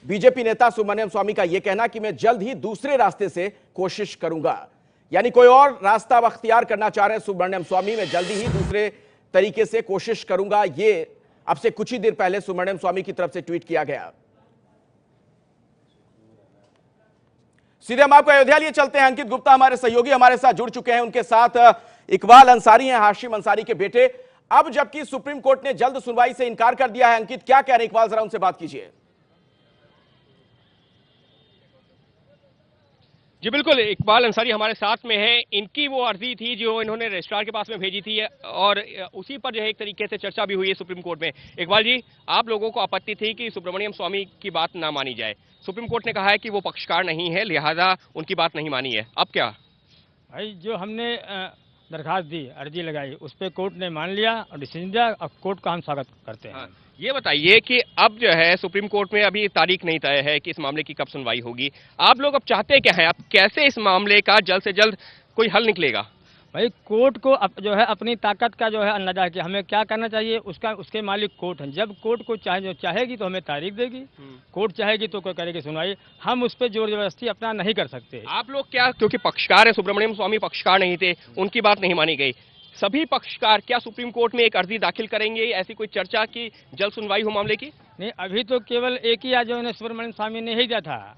BJP नेता सुब्रमण्यम स्वामी का यह कहना कि मैं जल्द ही दूसरे रास्ते से कोशिश करूंगा, यानी कोई और रास्ता अख्तियार करना चाह रहे हैं सुब्रमण्यम स्वामी। मैं जल्दी ही दूसरे तरीके से कोशिश करूंगा, ये अब से कुछ ही देर पहले सुब्रमण्यम स्वामी की तरफ से ट्वीट किया गया। सीधे हम आपको अयोध्या लिए चलते हैं। अंकित गुप्ता हमारे सहयोगी हमारे साथ जुड़ चुके हैं, उनके साथ इकबाल अंसारी हैं, हाशिम अंसारी के बेटे। अब जबकि सुप्रीम कोर्ट ने जल्द सुनवाई से इनकार कर दिया है, अंकित क्या कह रहे हैं? इकबाल जरा उनसे बात कीजिए। जी बिल्कुल, इकबाल अंसारी हमारे साथ में है। इनकी वो अर्जी थी जो इन्होंने रजिस्ट्रार के पास में भेजी थी और उसी पर जो है एक तरीके से चर्चा भी हुई है सुप्रीम कोर्ट में। इकबाल जी, आप लोगों को आपत्ति थी कि सुब्रमण्यम स्वामी की बात ना मानी जाए। सुप्रीम कोर्ट ने कहा है कि वो पक्षकार नहीं है, लिहाजा उनकी बात नहीं मानी है। अब क्या? भाई, जो हमने दरखास्त दी, अर्जी लगाई, उस पर कोर्ट ने मान लिया और डिसीजन दिया। अब कोर्ट का हम स्वागत करते हैं। हाँ, ये बताइए कि अब जो है सुप्रीम कोर्ट में अभी तारीख नहीं तय है कि इस मामले की कब सुनवाई होगी। आप लोग अब चाहते क्या हैं? आप कैसे इस मामले का जल्द से जल्द कोई हल निकलेगा? भाई, कोर्ट को जो है अपनी ताकत का जो है अंदाजा है कि हमें क्या करना चाहिए, उसके मालिक कोर्ट हैं। जब कोर्ट को चाहेगी तो हमें तारीख देगी, कोर्ट चाहेगी तो कोई करेगी सुनवाई। हम उस पर जोर जबरदस्ती अपना नहीं कर सकते। आप लोग क्या, क्योंकि पक्षकार है, सुब्रमण्यम स्वामी पक्षकार नहीं थे, उनकी बात नहीं मानी गई, सभी पक्षकार क्या सुप्रीम कोर्ट में एक अर्जी दाखिल करेंगे? ऐसी कोई चर्चा की जल्द सुनवाई हो मामले की? नहीं, अभी तो केवल एक ही आज जो है सुब्रमण्यम स्वामी ने ही दिया था।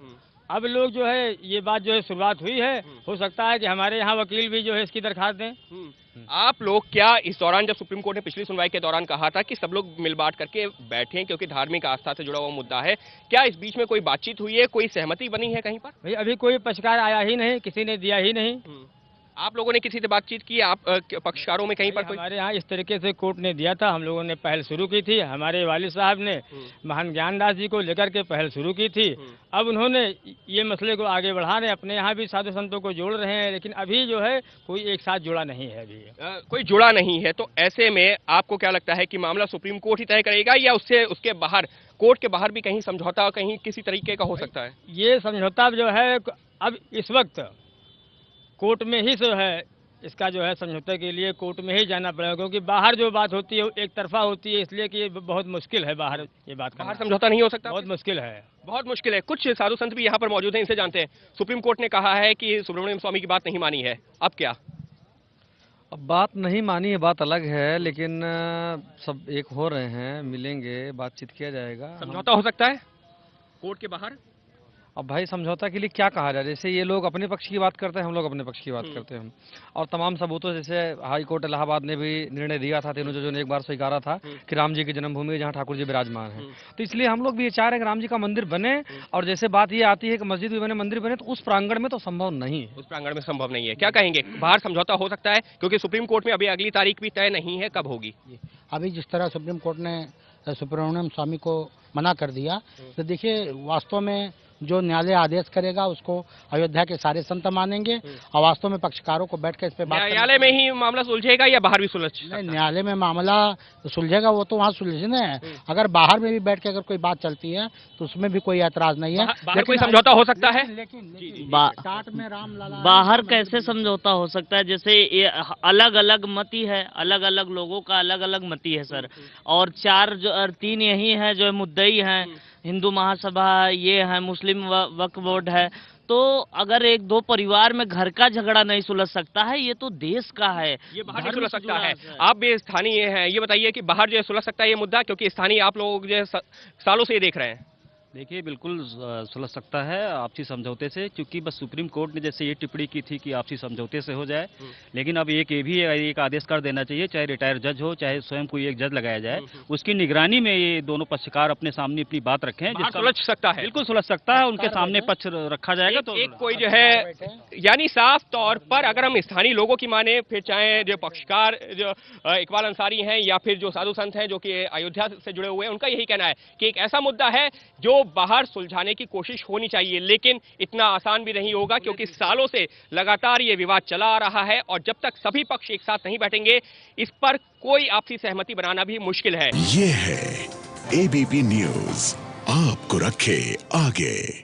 अब लोग जो है ये बात जो है शुरुआत हुई है, हो सकता है कि हमारे यहाँ वकील भी जो है इसकी दरखास्त दें। आप लोग क्या इस दौरान, जब सुप्रीम कोर्ट ने पिछली सुनवाई के दौरान कहा था कि सब लोग मिल बांट करके बैठें क्योंकि धार्मिक आस्था से जुड़ा हुआ मुद्दा है, क्या इस बीच में कोई बातचीत हुई है, कोई सहमति बनी है कहीं पर? भाई, अभी कोई पक्षकार आया ही नहीं, किसी ने दिया ही नहीं। आप लोगों ने किसी से बातचीत की? आप पक्षकारों में कहीं पर कोई? हमारे यहाँ इस तरीके से कोर्ट ने दिया था, हम लोगों ने पहल शुरू की थी। हमारे वालिद साहब ने महान ज्ञानदास जी को लेकर के पहल शुरू की थी। अब उन्होंने ये मसले को आगे बढ़ा रहे हैं, अपने यहाँ भी साधु संतों को जोड़ रहे हैं, लेकिन अभी जो है कोई एक साथ जुड़ा नहीं है। अभी कोई जुड़ा नहीं है, तो ऐसे में आपको क्या लगता है कि मामला सुप्रीम कोर्ट ही तय करेगा या उसके बाहर, कोर्ट के बाहर भी कहीं समझौता कहीं किसी तरीके का हो सकता है? ये समझौता जो है अब इस वक्त कोर्ट में ही जो है, इसका जो है समझौते के लिए कोर्ट में ही जाना पड़ेगा, क्योंकि बाहर जो बात होती है एक तरफा होती है, इसलिए कि ये बहुत मुश्किल है बाहर ये बात करना। बाहर समझौता नहीं हो सकता? बहुत मुश्किल है, बहुत मुश्किल है। कुछ साधु संत भी यहाँ पर मौजूद हैं, इनसे जानते हैं। सुप्रीम कोर्ट ने कहा है कि सुब्रमण्यम स्वामी की बात नहीं मानी है, अब क्या? अब बात नहीं मानी है, बात अलग है, लेकिन सब एक हो रहे हैं, मिलेंगे, बातचीत किया जाएगा। समझौता हो सकता है कोर्ट के बाहर? अब भाई, समझौता के लिए क्या कहा जाए? जैसे ये लोग अपने पक्ष की बात करते हैं, हम लोग अपने पक्ष की बात करते हैं, और तमाम सबूतों, जैसे हाई कोर्ट इलाहाबाद ने भी निर्णय दिया था, तीनों जजों ने एक बार स्वीकारा था कि राम जी की जन्मभूमि जहाँ ठाकुर जी विराजमान है। तो इसलिए हम लोग भी ये चाह रहे हैं कि राम जी का मंदिर बने, और जैसे बात ये आती है कि मस्जिद भी बने, मंदिर बने, तो उस प्रांगण में तो संभव नहीं है। उस प्रांगण में संभव नहीं है, क्या कहेंगे? बाहर समझौता हो सकता है? क्योंकि सुप्रीम कोर्ट में अभी अगली तारीख भी तय नहीं है, कब होगी? अभी जिस तरह सुप्रीम कोर्ट ने सुब्रमण्यम स्वामी को मना कर दिया, तो देखिए वास्तव में जो न्यायालय आदेश करेगा उसको अयोध्या के सारे संत मानेंगे, और वास्तव में पक्षकारों को बैठ कर इस पे बात, न्यायालय में ही मामला सुलझेगा या बाहर भी सुलझ? नहीं, न्यायालय में मामला सुलझेगा, वो तो वहाँ सुलझना है। अगर बाहर में भी बैठ के अगर कोई बात चलती है तो उसमें भी कोई ऐतराज नहीं है। बाहर कोई समझौता हो सकता है? बाहर कैसे समझौता हो सकता है? जैसे ये अलग अलग मती है, अलग अलग लोगों का अलग अलग मती है सर, और तीन यही है जो मुद्दई हैं, हिंदू महासभा ये है, मुस्लिम वक्फ बोर्ड है। तो अगर एक दो परिवार में घर का झगड़ा नहीं सुलझ सकता है, ये तो देश का है, ये बाहर नहीं सुलझ सकता है। आप भी स्थानीय हैं, ये बताइए कि बाहर जो है सुलझ सकता है ये मुद्दा? क्योंकि स्थानीय आप लोग जो है सालों से ये देख रहे हैं। देखिए, बिल्कुल सुलझ सकता है आपसी समझौते से, क्योंकि बस सुप्रीम कोर्ट ने जैसे ये टिप्पणी की थी कि आपसी समझौते से हो जाए, लेकिन अब ये भी एक आदेश कर देना चाहिए, चाहे रिटायर जज हो, चाहे स्वयं कोई एक जज लगाया जाए, उसकी निगरानी में ये दोनों पक्षकार अपने सामने अपनी बात रखें। सुलझ सकता है, बिल्कुल सुलझ सकता है, उनके सामने पक्ष रखा जाएगा। तो एक कोई जो है, यानी साफ तौर पर अगर हम स्थानीय लोगों की माने, फिर चाहे जो पक्षकार जो इकबाल अंसारी हैं या फिर जो साधु संत हैं जो कि अयोध्या से जुड़े हुए हैं, उनका यही कहना है कि एक ऐसा मुद्दा है जो बाहर सुलझाने की कोशिश होनी चाहिए, लेकिन इतना आसान भी नहीं होगा, क्योंकि सालों से लगातार ये विवाद चला आ रहा है, और जब तक सभी पक्ष एक साथ नहीं बैठेंगे इस पर कोई आपसी सहमति बनाना भी मुश्किल है। ये है एबीपी न्यूज़, आपको रखे आगे।